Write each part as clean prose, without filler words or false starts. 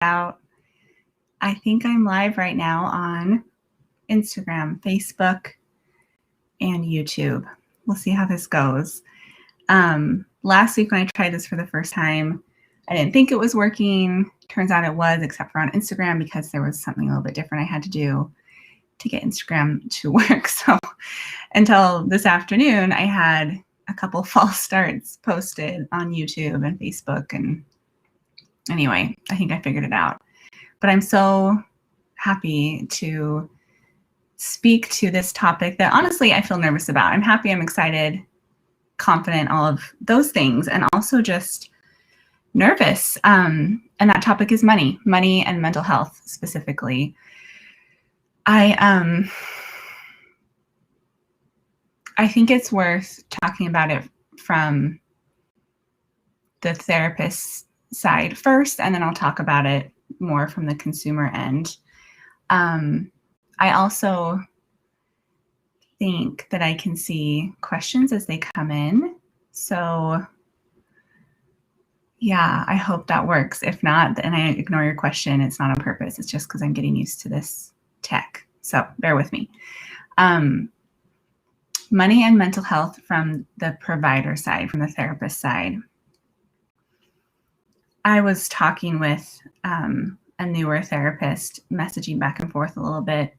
out. I think I'm live right now on Instagram, Facebook, and YouTube. We'll see how this goes. Last week when I tried this for the first time, I didn't think it was working. Turns out it was, except for on Instagram, because there was something a little bit different I had to do to get Instagram to work. So until this afternoon, I had a couple false starts posted on YouTube and Facebook. And anyway, I think I figured it out. But I'm so happy to speak to this topic that honestly I feel nervous about. I'm happy, I'm excited, confident, all of those things, and also just nervous. And that topic is money and mental health specifically. I think it's worth talking about it from the therapist side first, and then I'll talk about it more from the consumer end. I also think that I can see questions as they come in. So yeah, I hope that works. If not, then I ignore your question. It's not on purpose. It's just because I'm getting used to this tech. So bear with me. Money and mental health from the provider side, from the therapist side. I was talking with a newer therapist, messaging back and forth a little bit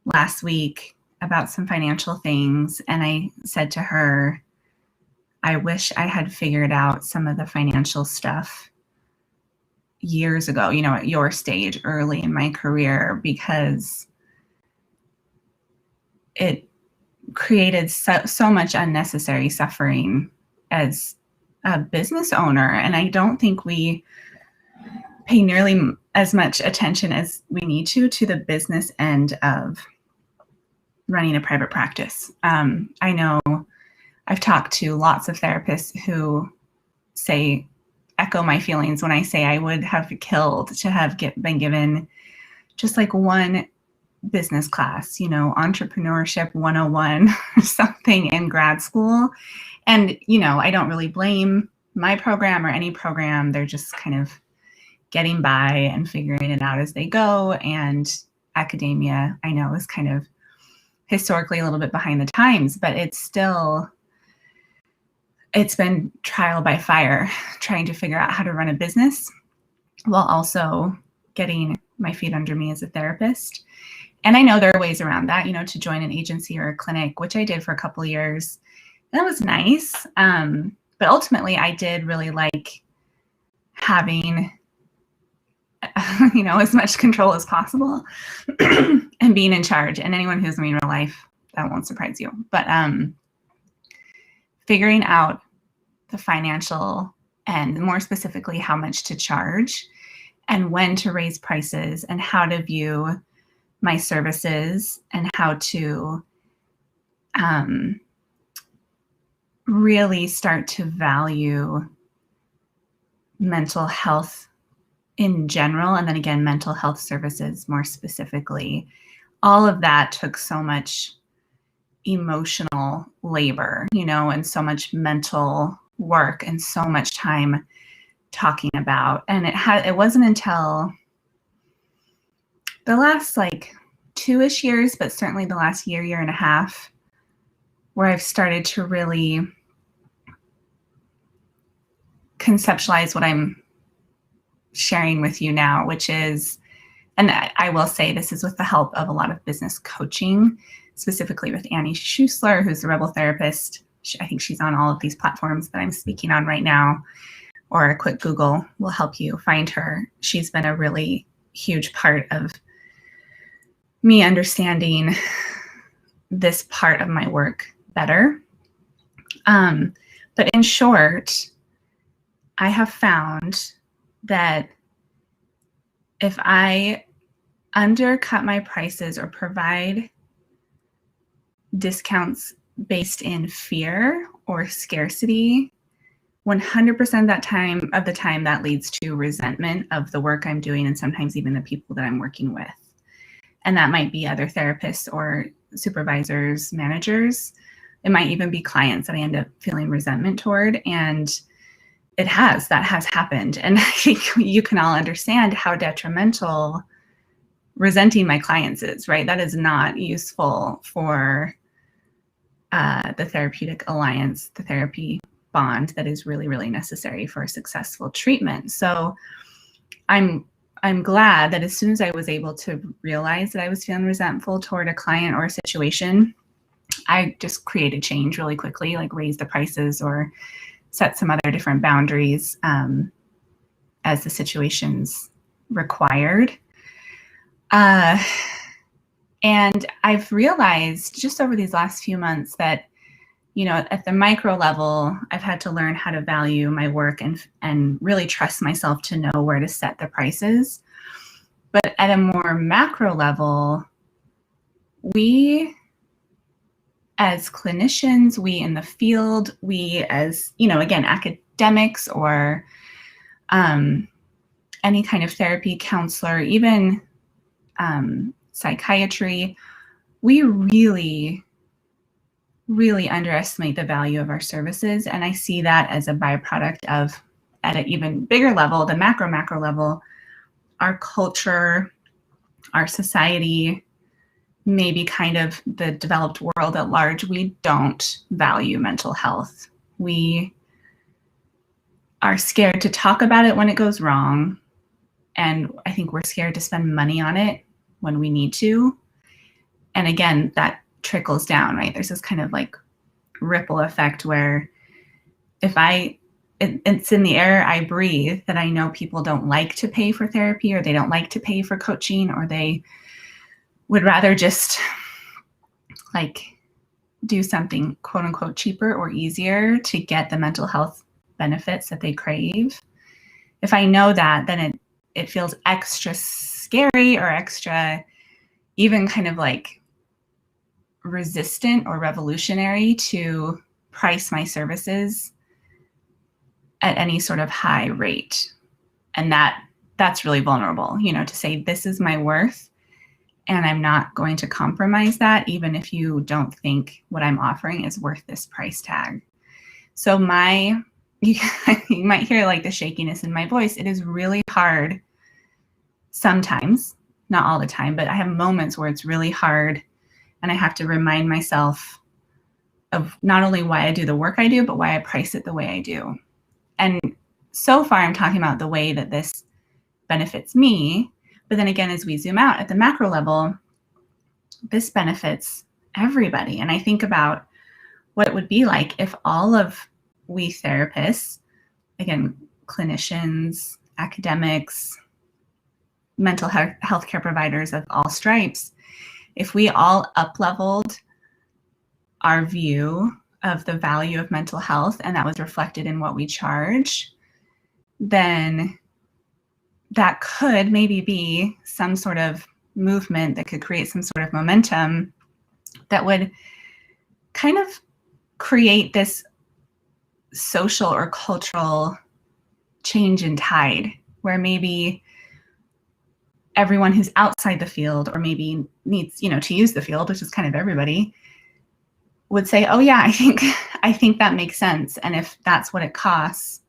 last week about some financial things. And I said to her, I wish I had figured out some of the financial stuff years ago, you know, at your stage, early in my career, because it created so much unnecessary suffering as a business owner. And I don't think we pay nearly as much attention as we need to the business end of running a private practice. I know I've talked to lots of therapists who echo my feelings when I say I would have killed to have been given just like one business class, you know, entrepreneurship 101 or something in grad school. And, you know, I don't really blame my program or any program. They're just kind of getting by and figuring it out as they go. And academia, I know, is kind of historically a little bit behind the times, but it's been trial by fire, trying to figure out how to run a business while also getting my feet under me as a therapist. And I know there are ways around that, you know, to join an agency or a clinic, which I did for a couple of years. That was nice. But ultimately, I did really like having, you know, as much control as possible and being in charge. And anyone who's in real life, that won't surprise you. But figuring out the financial and more specifically how much to charge and when to raise prices and how to view my services and how to really start to value mental health in general, and then again, mental health services more specifically. All of that took so much emotional labor, you know, and so much mental work and so much time talking about. And it wasn't until the last like 2-ish years, but certainly the last year and a half, where I've started to really conceptualize what I'm sharing with you now, which is, and I will say this is with the help of a lot of business coaching, specifically with Annie Schuessler, who's the Rebel Therapist. I think she's on all of these platforms that I'm speaking on right now, or a quick Google will help you find her. She's been a really huge part of me understanding this part of my work better. But in short, I have found that if I undercut my prices or provide discounts based in fear or scarcity, 100% of the time that leads to resentment of the work I'm doing and sometimes even the people that I'm working with. And that might be other therapists or supervisors, managers. It might even be clients that I end up feeling resentment toward. And that has happened. And I think you can all understand how detrimental resenting my clients is, right? That is not useful for the therapeutic alliance, the therapy bond that is really, really necessary for a successful treatment. So I'm glad that as soon as I was able to realize that I was feeling resentful toward a client or a situation, I just created change really quickly, like raise the prices or set some other different boundaries as the situations required. And I've realized just over these last few months that, you know, at the micro level, I've had to learn how to value my work and really trust myself to know where to set the prices. But at a more macro level, we as clinicians, we in the field, we as, you know, again, academics or any kind of therapy counselor, even psychiatry, we really, really underestimate the value of our services. And I see that as a byproduct of, at an even bigger level, the macro level, our culture, our society, maybe kind of the developed world at large, we don't value mental health. We are scared to talk about it when it goes wrong. And I think we're scared to spend money on it when we need to. And again, that trickles down, right? There's this kind of like ripple effect where if it's in the air I breathe that I know people don't like to pay for therapy, or they don't like to pay for coaching, or they would rather just like do something quote unquote cheaper or easier to get the mental health benefits that they crave. If I know that, then it feels extra scary or extra even kind of like resistant or revolutionary to price my services at any sort of high rate. And that's really vulnerable, you know, to say this is my worth and I'm not going to compromise that, even if you don't think what I'm offering is worth this price tag. So you might hear like the shakiness in my voice. It is really hard sometimes, not all the time, but I have moments where it's really hard and I have to remind myself of not only why I do the work I do, but why I price it the way I do. And so far I'm talking about the way that this benefits me. But then again, as we zoom out at the macro level, this benefits everybody. And I think about what it would be like if all of we therapists, again, clinicians, academics, mental health care providers of all stripes, if we all up-leveled our view of the value of mental health and that was reflected in what we charge, then that could maybe be some sort of movement that could create some sort of momentum that would kind of create this social or cultural change in tide where maybe everyone who's outside the field or maybe needs, you know, to use the field, which is kind of everybody, would say, oh yeah, I think that makes sense. And if that's what it costs,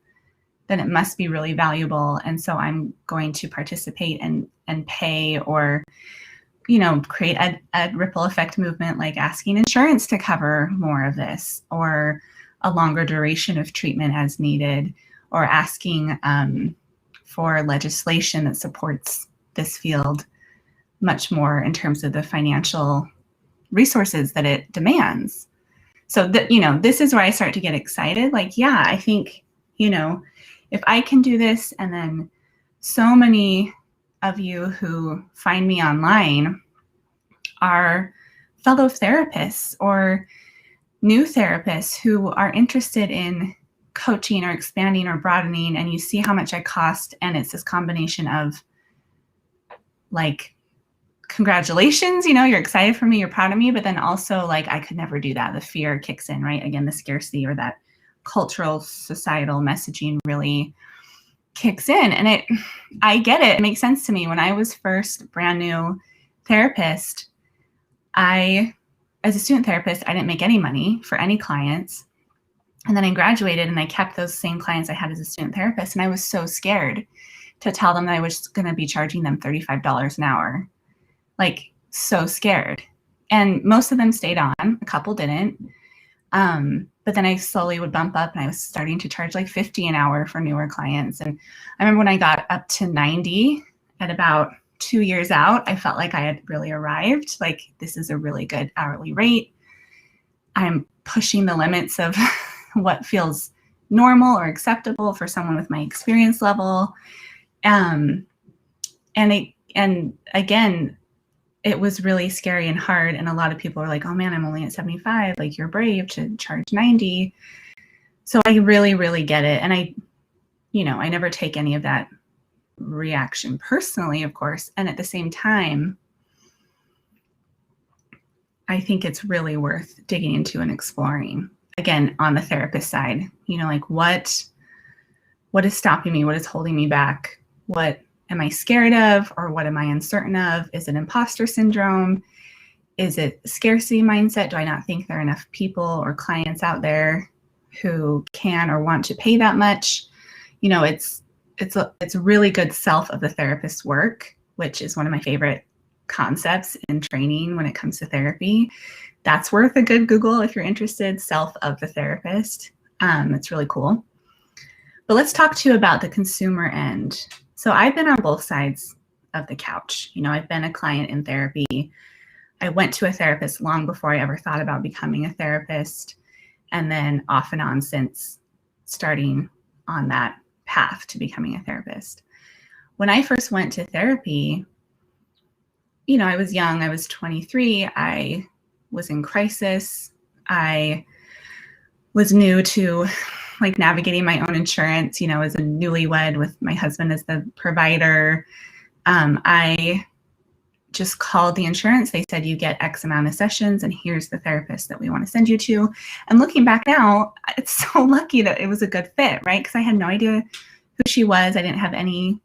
then it must be really valuable. And so I'm going to participate and pay, or, you know, create a ripple effect movement, like asking insurance to cover more of this, or a longer duration of treatment as needed, or asking for legislation that supports this field much more in terms of the financial resources that it demands. So that, you know, this is where I start to get excited. Like, yeah, I think, you know, if I can do this, and then so many of you who find me online are fellow therapists or new therapists who are interested in coaching or expanding or broadening, and you see how much I cost, and it's this combination of like, congratulations, you know, you're excited for me, you're proud of me, but then also like, I could never do that. The fear kicks in, right? Again, the scarcity or that cultural, societal messaging really kicks in. And I get it. It makes sense to me. When I was first brand new therapist, as a student therapist, I didn't make any money for any clients. And then I graduated and I kept those same clients I had as a student therapist. And I was so scared to tell them that I was going to be charging them $35 an hour. Like, so scared. And most of them stayed on, a couple didn't. But then I slowly would bump up and I was starting to charge like 50 an hour for newer clients. And I remember when I got up to 90 at about 2 years out, I felt like I had really arrived. Like, this is a really good hourly rate. I'm pushing the limits of what feels normal or acceptable for someone with my experience level. And again, it was really scary and hard. And a lot of people were like, oh man, I'm only at 75. Like, you're brave to charge 90. So I really, really get it. And I never take any of that reaction personally, of course. And at the same time, I think it's really worth digging into and exploring. Again, on the therapist side, like what is stopping me? What is holding me back? What am I scared of, or what am I uncertain of? Is it imposter syndrome? Is it scarcity mindset? Do I not think there are enough people or clients out there who can or want to pay that much? It's really good self of the therapist work, which is one of my favorite concepts in training when it comes to therapy. That's worth a good Google if you're interested. Self of the therapist. It's really cool. But let's talk to you about the consumer end. So I've been on both sides of the couch. I've been a client in therapy. I went to a therapist long before I ever thought about becoming a therapist, and then off and on since starting on that path to becoming a therapist. When I first went to therapy, I was young. I was 23. I was in crisis. I was new to navigating my own insurance, as a newlywed with my husband as the provider. I just called the insurance. They said, you get X amount of sessions and here's the therapist that we want to send you to. And looking back now, it's so lucky that it was a good fit, right? Because I had no idea who she was. I didn't have any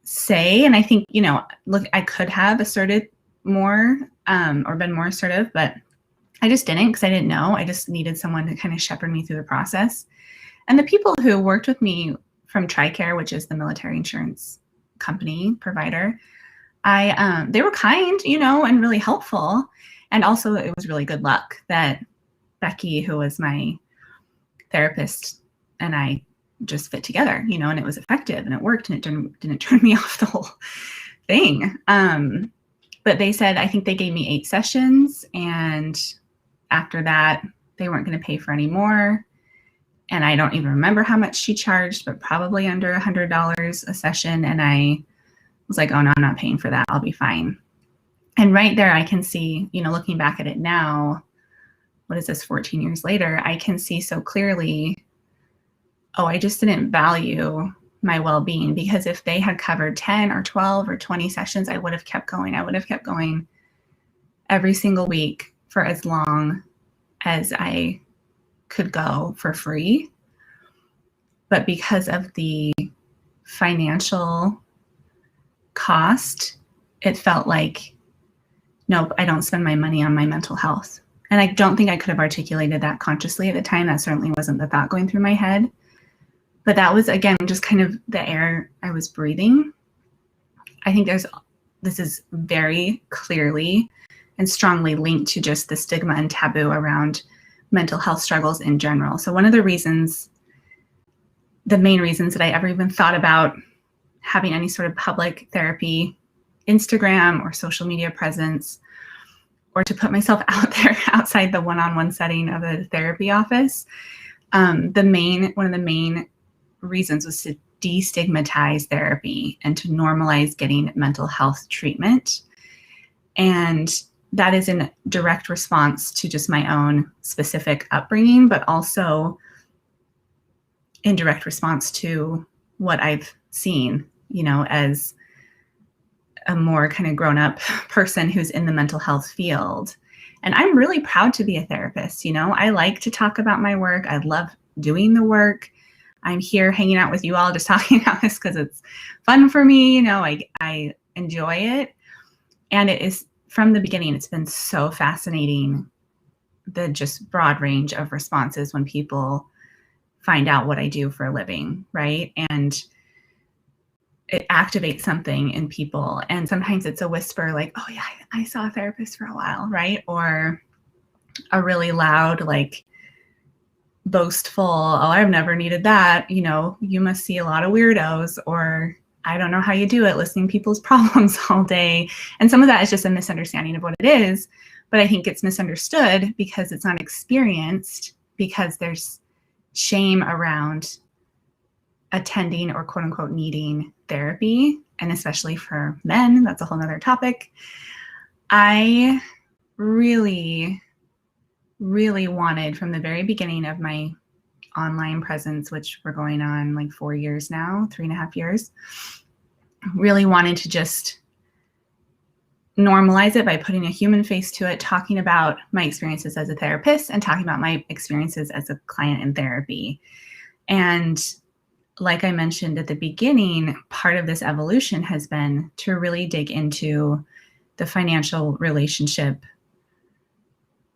say. And I think, I could have asserted more or been more assertive, but I just didn't, because I didn't know. I just needed someone to kind of shepherd me through the process. And the people who worked with me from TRICARE, which is the military insurance company provider, they were kind, and really helpful. And also it was really good luck that Becky, who was my therapist, and I just fit together, and it was effective and it worked and it didn't turn me off the whole thing. But they said, I think they gave me 8 sessions, and after that, they weren't going to pay for any more. And I don't even remember how much she charged, but probably under $100 a session. And I was like, oh no, I'm not paying for that. I'll be fine. And right there, I can see, looking back at it now, what is this, 14 years later, I can see so clearly, oh, I just didn't value my well-being, because if they had covered 10 or 12 or 20 sessions, I would have kept going. I would have kept going every single week for as long as I could go for free. But because of the financial cost, it felt like, nope, I don't spend my money on my mental health. And I don't think I could have articulated that consciously at the time. That certainly wasn't the thought going through my head. But that was, again, just kind of the air I was breathing. I think this is very clearly and strongly linked to just the stigma and taboo around mental health struggles in general. So one of the main reasons that I ever even thought about having any sort of public therapy, Instagram or social media presence, or to put myself out there outside the one-on-one setting of a therapy office, one of the main reasons was to destigmatize therapy and to normalize getting mental health treatment. And that is in direct response to just my own specific upbringing, but also in direct response to what I've seen, as a more kind of grown up person who's in the mental health field. And I'm really proud to be a therapist. I like to talk about my work. I love doing the work. I'm here hanging out with you all, just talking about this because it's fun for me. I enjoy it. And it is, from the beginning, it's been so fascinating the just broad range of responses when people find out what I do for a living, right? And it activates something in people. And sometimes it's a whisper like, oh yeah, I saw a therapist for a while, right? Or a really loud, like boastful, oh, I've never needed that. You must see a lot of weirdos, or I don't know how you do it, listening to people's problems all day. And some of that is just a misunderstanding of what it is. But I think it's misunderstood because it's not experienced, because there's shame around attending or quote unquote needing therapy. And especially for men, that's a whole nother topic. I really, really wanted from the very beginning of my online presence, which we're going on like 4 years now, 3.5 years, really wanted to just normalize it by putting a human face to it, talking about my experiences as a therapist and talking about my experiences as a client in therapy. And like I mentioned at the beginning, part of this evolution has been to really dig into the financial relationship,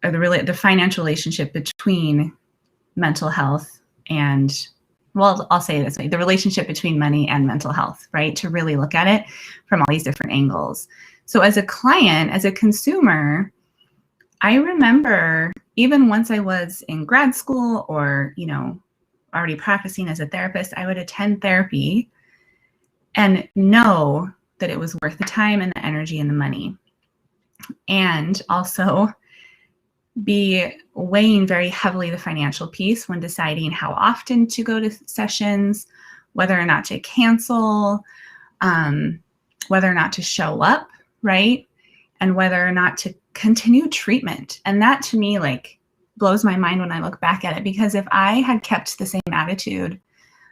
or the financial relationship between mental health and, well, I'll say it this way, the relationship between money and mental health, right? To really look at it from all these different angles. So as a client, as a consumer, I remember even once I was in grad school or, already practicing as a therapist, I would attend therapy and know that it was worth the time and the energy and the money. And also be weighing very heavily the financial piece when deciding how often to go to sessions, whether or not to cancel, whether or not to show up, right? And whether or not to continue treatment. And that to me, like, blows my mind when I look back at it, because if I had kept the same attitude,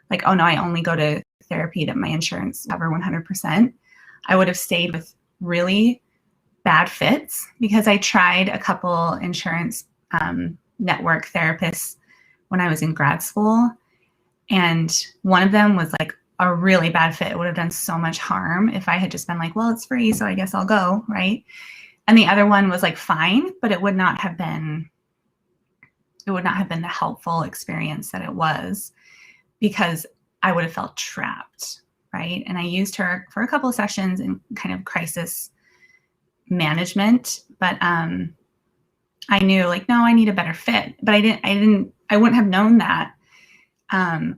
like, oh no, I only go to therapy that my insurance cover 100%, I would have stayed with really bad fits, because I tried a couple insurance network therapists when I was in grad school. And one of them was like a really bad fit. It would have done so much harm if I had just been like, well, it's free, so I guess I'll go, right? And the other one was like fine, but it would not have been the helpful experience that it was, because I would have felt trapped, right? And I used her for a couple of sessions in kind of crisis management, but I knew like, no, I need a better fit. But I wouldn't have known that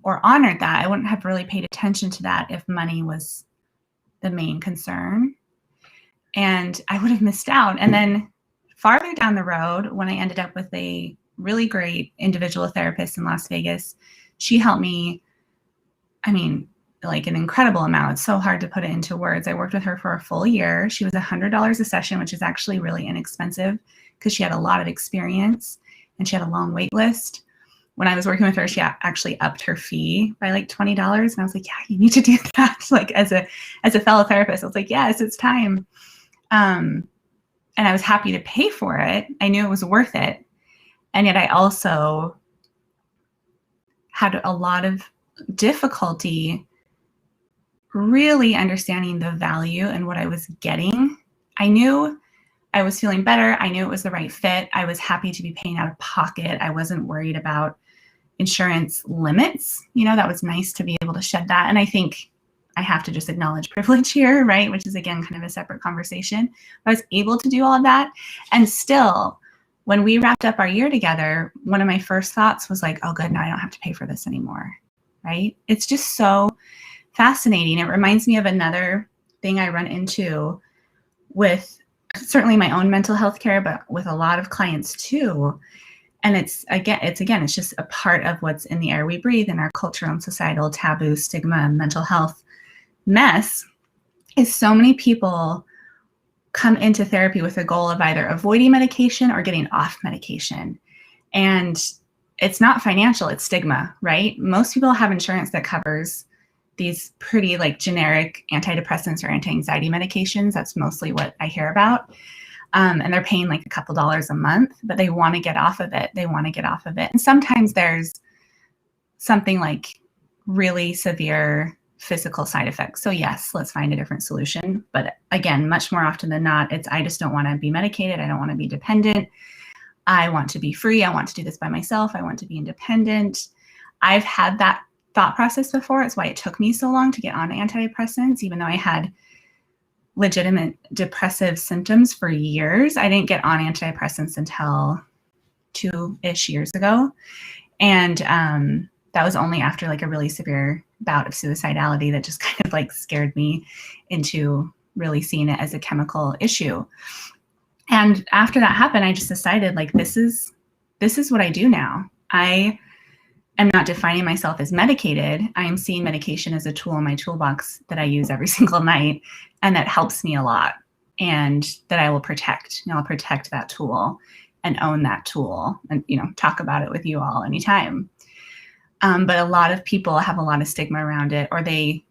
or honored that. I wouldn't have really paid attention to that if money was the main concern. And I would have missed out. And then farther down the road, when I ended up with a really great individual therapist in Las Vegas, she helped me, like an incredible amount. It's so hard to put it into words. I worked with her for a full year. She was $100 a session, which is actually really inexpensive because she had a lot of experience and she had a long wait list. When I was working with her, she actually upped her fee by like $20. And I was like, yeah, you need to do that. Like as a fellow therapist, I was like, yes, it's time. And I was happy to pay for it. I knew it was worth it. And yet I also had a lot of difficulty really understanding the value and what I was getting. I knew I was feeling better. I knew it was the right fit. I was happy to be paying out of pocket. I wasn't worried about insurance limits. That was nice to be able to shed that. And I think I have to just acknowledge privilege here, right? Which is, again, kind of a separate conversation. I was able to do all of that. And still, when we wrapped up our year together, one of my first thoughts was like, oh, good, now I don't have to pay for this anymore, right? It's just so fascinating. It reminds me of another thing I run into with certainly my own mental health care, but with a lot of clients too. And it's just a part of what's in the air we breathe in our cultural and societal taboo, stigma, mental health mess, is so many people come into therapy with a goal of either avoiding medication or getting off medication. And it's not financial, it's stigma, right? Most people have insurance that covers these pretty like generic antidepressants or anti-anxiety medications. That's mostly what I hear about. And they're paying like a couple dollars a month, but they want to get off of it. And sometimes there's something like really severe physical side effects. So yes, let's find a different solution. But again, much more often than not, it's, I just don't want to be medicated. I don't want to be dependent. I want to be free. I want to do this by myself. I want to be independent. I've had that thought process before. It's why it took me so long to get on antidepressants, even though I had legitimate depressive symptoms for years. I didn't get on antidepressants until 2-ish years ago. And that was only after like a really severe bout of suicidality that just kind of like scared me into really seeing it as a chemical issue. And after that happened, I just decided like, this is what I do now. I am not defining myself as medicated. I am seeing medication as a tool in my toolbox that I use every single night, and that helps me a lot, and that I will protect. I'll protect that tool and own that tool, and talk about it with you all anytime. But a lot of people have a lot of stigma around it, or they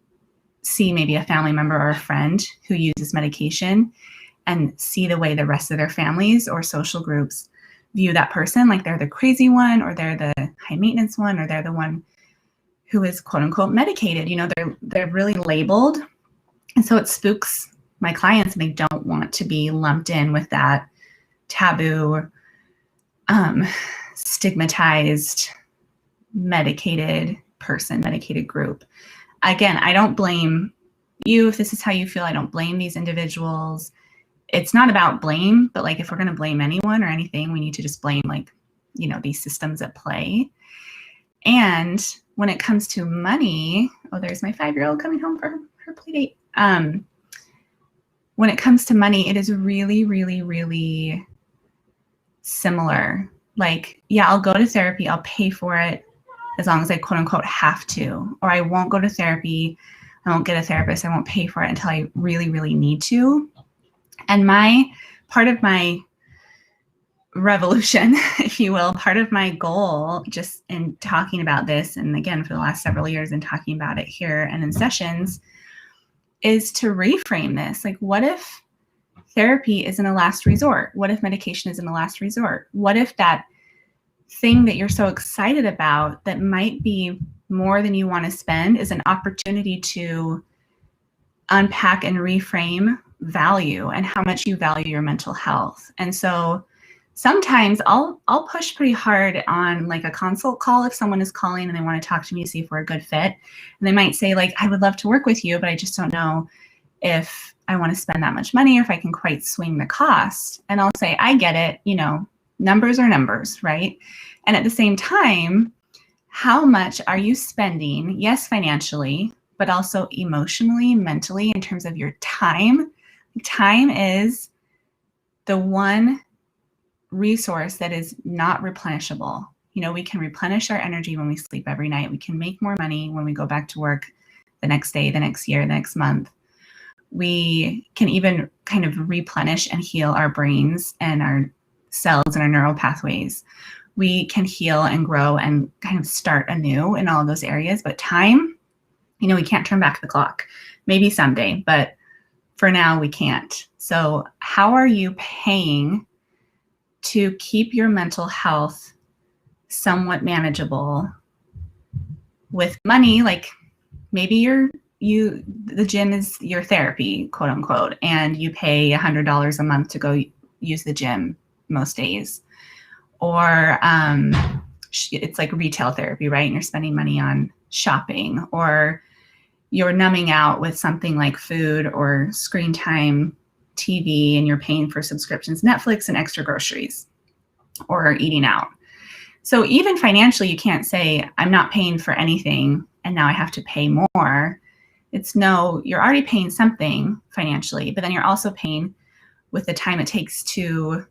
see maybe a family member or a friend who uses medication and see the way the rest of their families or social groups view that person, like they're the crazy one, or they're the high maintenance one, or they're the one who is quote unquote medicated. They're really labeled. And so it spooks my clients, and they don't want to be lumped in with that taboo, stigmatized, medicated person, medicated group. Again, I don't blame you if this is how you feel. I don't blame these individuals. It's not about blame, but like if we're going to blame anyone or anything, we need to just blame these systems at play. And when it comes to money, there's my 5-year-old coming home for her play date. When it comes to money, it is really, really, really similar. Like, yeah, I'll go to therapy. I'll pay for it as long as I quote unquote have to, or I won't go to therapy. I won't get a therapist. I won't pay for it until I really, really need to. And part of my revolution, if you will, part of my goal just in talking about this, and again, for the last several years in talking about it here and in sessions, is to reframe this. Like, what if therapy isn't a last resort? What if medication isn't a last resort? What if that thing that you're so excited about that might be more than you want to spend is an opportunity to unpack and reframe value and how much you value your mental health? And so sometimes I'll push pretty hard on like a consult call if someone is calling and they want to talk to me to see if we're a good fit. And they might say like, I would love to work with you, but I just don't know if I want to spend that much money or if I can quite swing the cost. And I'll say, I get it. Numbers are numbers, right? And at the same time, how much are you spending? Yes, financially, but also emotionally, mentally, in terms of your time. Time is the one resource that is not replenishable. We can replenish our energy when we sleep every night. We can make more money when we go back to work the next day, the next year, the next month. We can even kind of replenish and heal our brains and our cells and our neural pathways. We can heal and grow and kind of start anew in all of those areas. But time, we can't turn back the clock. Maybe someday, but for now we can't. So how are you paying to keep your mental health somewhat manageable with money? Like maybe the gym is your therapy, quote unquote, and you pay $100 a month to go use the gym most days. Or it's like retail therapy, right? And you're spending money on shopping, or you're numbing out with something like food or screen time, TV, and you're paying for subscriptions, Netflix, and extra groceries, or eating out. So even financially, you can't say, I'm not paying for anything and now I have to pay more. It's no, you're already paying something financially, but then you're also paying with the time it takes to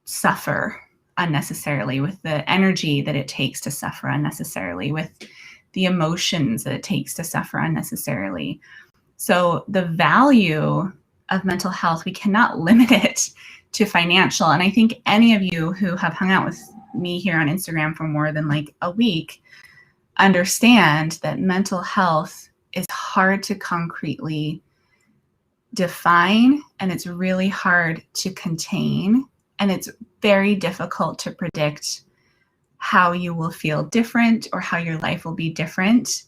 suffer unnecessarily, with the energy that it takes to suffer unnecessarily, with the emotions that it takes to suffer unnecessarily. So the value of mental health, we cannot limit it to financial. And I think any of you who have hung out with me here on Instagram for more than like a week understand that mental health is hard to concretely define, and it's really hard to contain, and it's very difficult to predict how you will feel different or how your life will be different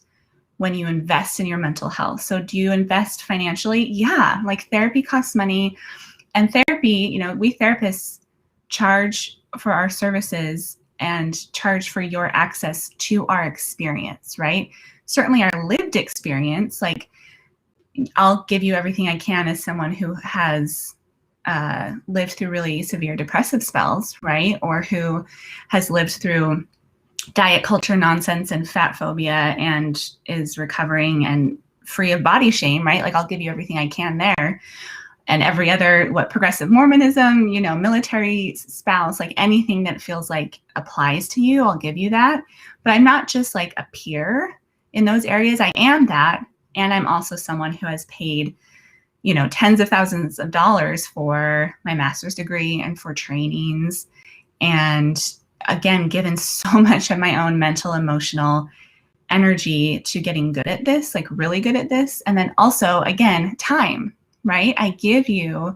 when you invest in your mental health. So do you invest financially? Yeah, like therapy costs money. And therapy, we therapists charge for our services and charge for your access to our experience, right? Certainly our lived experience, like I'll give you everything I can as someone who has lived through really severe depressive spells, right? Or who has lived through diet culture nonsense and fat phobia and is recovering and free of body shame, right? Like I'll give you everything I can there. And every other, progressive Mormonism, military spouse, like anything that feels like applies to you, I'll give you that. But I'm not just like a peer in those areas. I am that. And I'm also someone who has paid, tens of thousands of dollars for my master's degree and for trainings. And again, given so much of my own mental, emotional energy to getting good at this, like really good at this. And then also, again, time. Right? I give you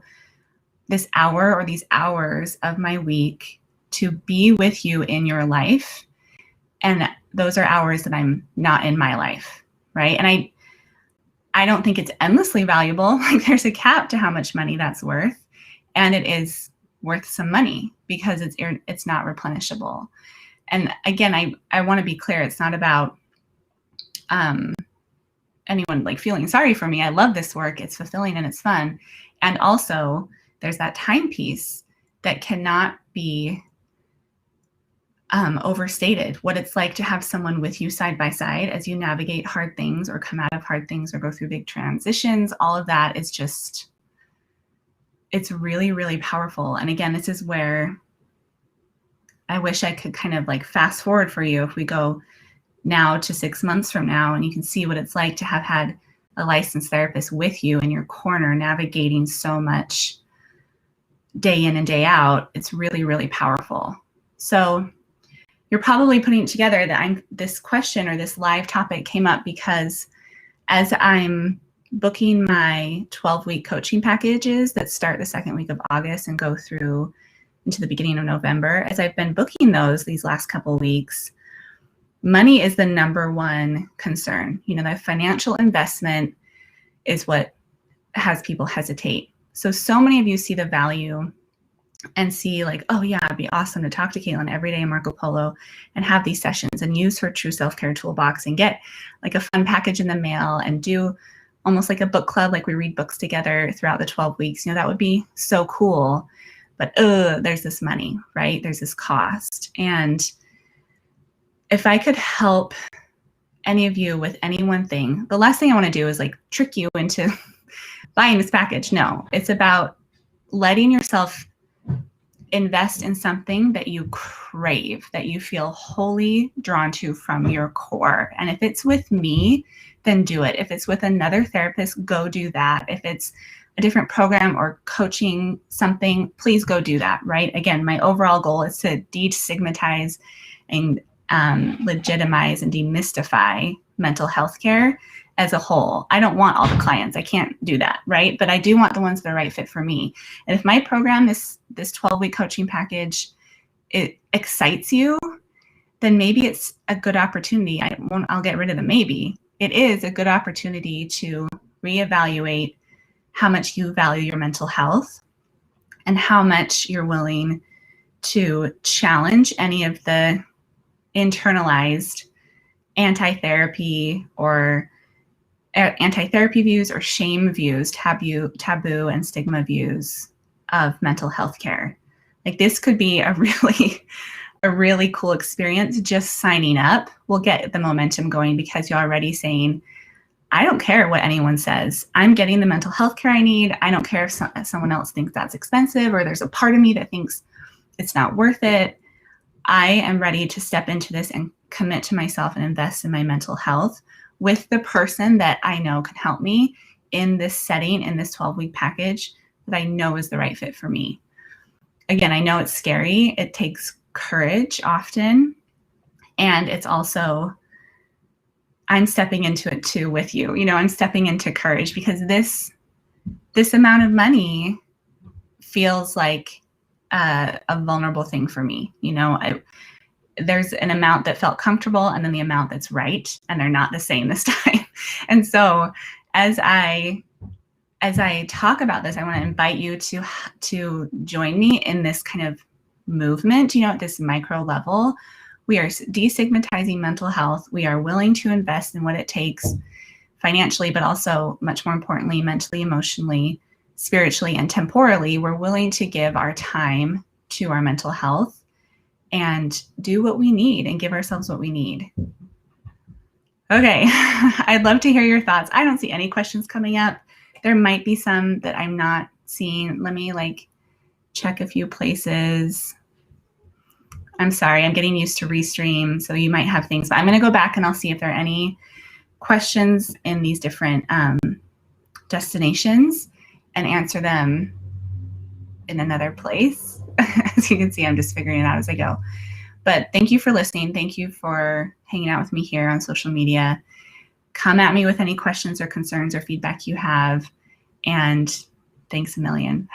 this hour or these hours of my week to be with you in your life. And those are hours that I'm not in my life. Right. And I don't think it's endlessly valuable. Like there's a cap to how much money that's worth. And it is worth some money because it's not replenishable. And again, I want to be clear. It's not about, anyone like feeling sorry for me. I love this work. It's fulfilling and it's fun. And also there's that time piece that cannot be overstated. What it's like to have someone with you side by side as you navigate hard things or come out of hard things or go through big transitions. All of that is just, it's really, really powerful. And again, this is where I wish I could kind of like fast forward for you if we go now to 6 months from now, and you can see what it's like to have had a licensed therapist with you in your corner, navigating so much day in and day out. It's really, really powerful. So you're probably putting it together that this question or this live topic came up because as I'm booking my 12-week coaching packages that start the second week of August and go through into the beginning of November, as I've been booking these last couple of weeks, money is the number one concern. The financial investment is what has people hesitate. So many of you see the value and see like, oh yeah, it'd be awesome to talk to Caitlin every day in Marco Polo and have these sessions and use her True Self-Care Toolbox and get like a fun package in the mail and do almost like a book club, like we read books together throughout the 12 weeks. That would be so cool. But there's this money, right? There's this cost. And if I could help any of you with any one thing, the last thing I want to do is like trick you into buying this package. No, it's about letting yourself invest in something that you crave, that you feel wholly drawn to from your core. And if it's with me, then do it. If it's with another therapist, go do that. If it's a different program or coaching something, please go do that, right? Again, my overall goal is to destigmatize and legitimize and demystify mental health care as a whole. I don't want all the clients. I can't do that, right? But I do want the ones that are right fit for me. And if my program, this 12-week coaching package, it excites you, then maybe it's a good opportunity. I'll get rid of the maybe. It is a good opportunity to reevaluate how much you value your mental health and how much you're willing to challenge any of the internalized anti-therapy views or shame views, taboo and stigma views of mental health care. Like this could be a really cool experience. Just signing up will get the momentum going because you're already saying, I don't care what anyone says. I'm getting the mental health care I need. I don't care if someone else thinks that's expensive or there's a part of me that thinks it's not worth it. I am ready to step into this and commit to myself and invest in my mental health with the person that I know can help me in this setting, in this 12-week package that I know is the right fit for me. Again, I know it's scary. It takes courage often. And it's also, I'm stepping into it too with you. I'm stepping into courage because this amount of money feels like a vulnerable thing for me. There's an amount that felt comfortable and then the amount that's right, and they're not the same this time. And so as I talk about this, I want to invite you to join me in this kind of movement, at this micro level. We are destigmatizing mental health. We are willing to invest in what it takes financially, but also much more importantly, mentally, emotionally, spiritually, and temporally. We're willing to give our time to our mental health and do what we need and give ourselves what we need. Okay, I'd love to hear your thoughts. I don't see any questions coming up. There might be some that I'm not seeing. Let me check a few places. I'm sorry, I'm getting used to Restream, so you might have things. But I'm going to go back and I'll see if there are any questions in these different destinations and answer them in another place. As you can see, I'm just figuring it out as I go. But thank you for listening. Thank you for hanging out with me here on social media. Come at me with any questions or concerns or feedback you have. And thanks a million.